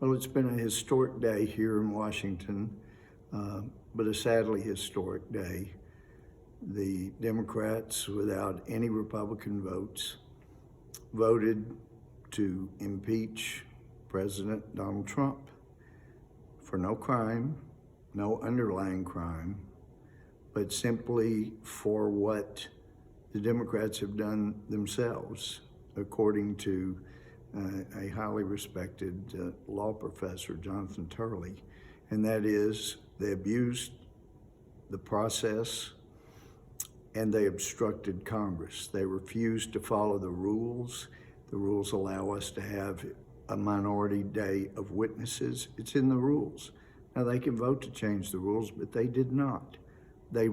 Well, it's been a historic day here in Washington, but a sadly historic day. The Democrats, without any Republican votes, voted to impeach President Donald Trump for no crime, no underlying crime, but simply for what the Democrats have done themselves, according to a highly respected law professor, Jonathan Turley, and that is they abused the process and they obstructed Congress. They refused to follow the rules. The rules allow us to have a minority day of witnesses. It's in the rules. Now they can vote to change the rules, but they did not. They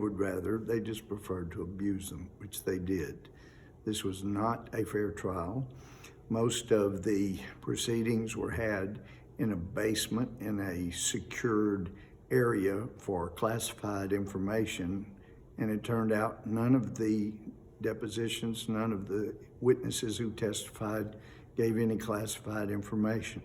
just preferred to abuse them, which they did. This was not a fair trial. Most of the proceedings were had in a basement in a secured area for classified information, and it turned out none of the depositions, none of the witnesses who testified gave any classified information.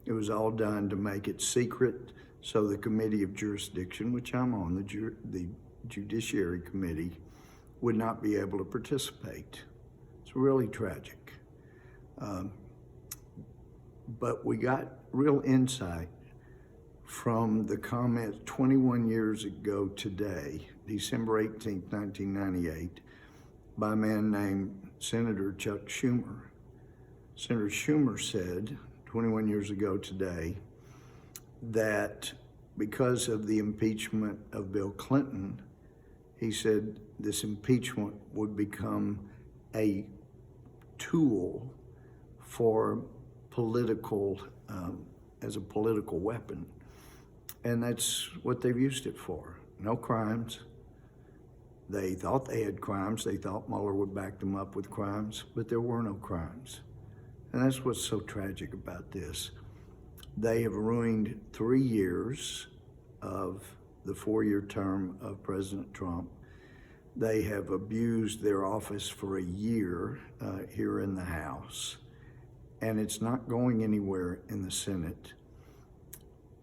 It was all done to make it secret so the Committee of Jurisdiction, which I'm on, the Judiciary Committee, would not be able to participate. It's really tragic. But we got real insight from the comments 21 years ago today, December 18th, 1998, by a man named Senator Chuck Schumer. Senator Schumer said 21 years ago today that because of the impeachment of Bill Clinton, he said this impeachment would become a tool for political, as a political weapon. And that's what they've used it for. No crimes. They thought they had crimes. They thought Mueller would back them up with crimes, but there were no crimes. And that's what's so tragic about this. They have ruined 3 years of the 4-year term of President Trump. They have abused their office for a year here in the House, and it's not going anywhere in the Senate.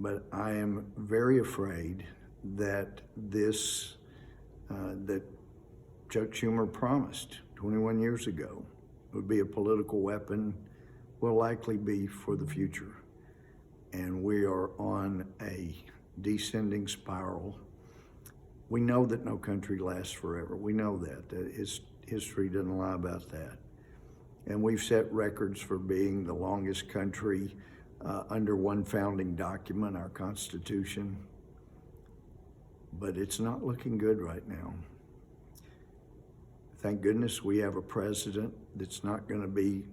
But I am very afraid that this, that Chuck Schumer promised 21 years ago would be a political weapon, will likely be for the future. And we are on a descending spiral. We know that no country lasts forever. We know that history doesn't lie about that. And we've set records for being the longest country under one founding document, our Constitution. But it's not looking good right now. Thank goodness we have a president that's not going to be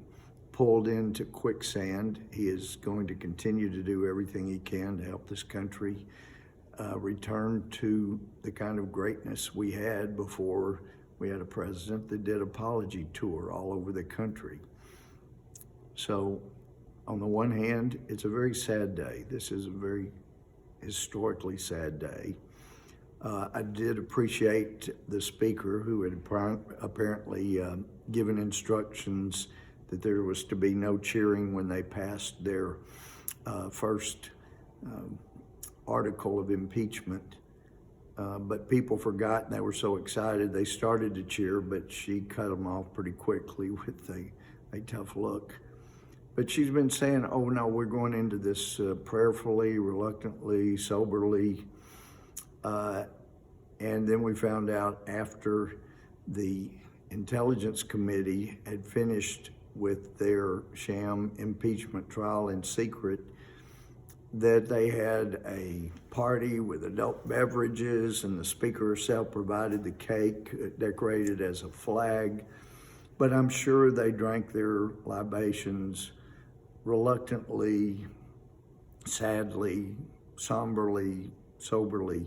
pulled into quicksand. He is going to continue to do everything he can to help this country return to the kind of greatness we had before we had a president that did apology tour all over the country. So on the one hand, it's a very sad day. This is a very historically sad day. I did appreciate the speaker who had apparently given instructions that there was to be no cheering when they passed their first article of impeachment. But people forgot, and they were so excited they started to cheer, but she cut them off pretty quickly with a tough look. But she's been saying, oh no, we're going into this prayerfully, reluctantly, soberly. And then we found out after the Intelligence Committee had finished with their sham impeachment trial in secret, that they had a party with adult beverages, and the speaker herself provided the cake decorated as a flag. But I'm sure they drank their libations reluctantly, sadly, somberly, soberly.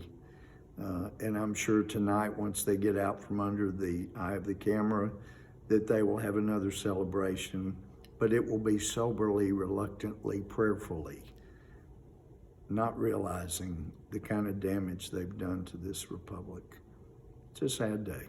And I'm sure tonight, once they get out from under the eye of the camera, that they will have another celebration, but it will be soberly, reluctantly, prayerfully, not realizing the kind of damage they've done to this republic. It's a sad day.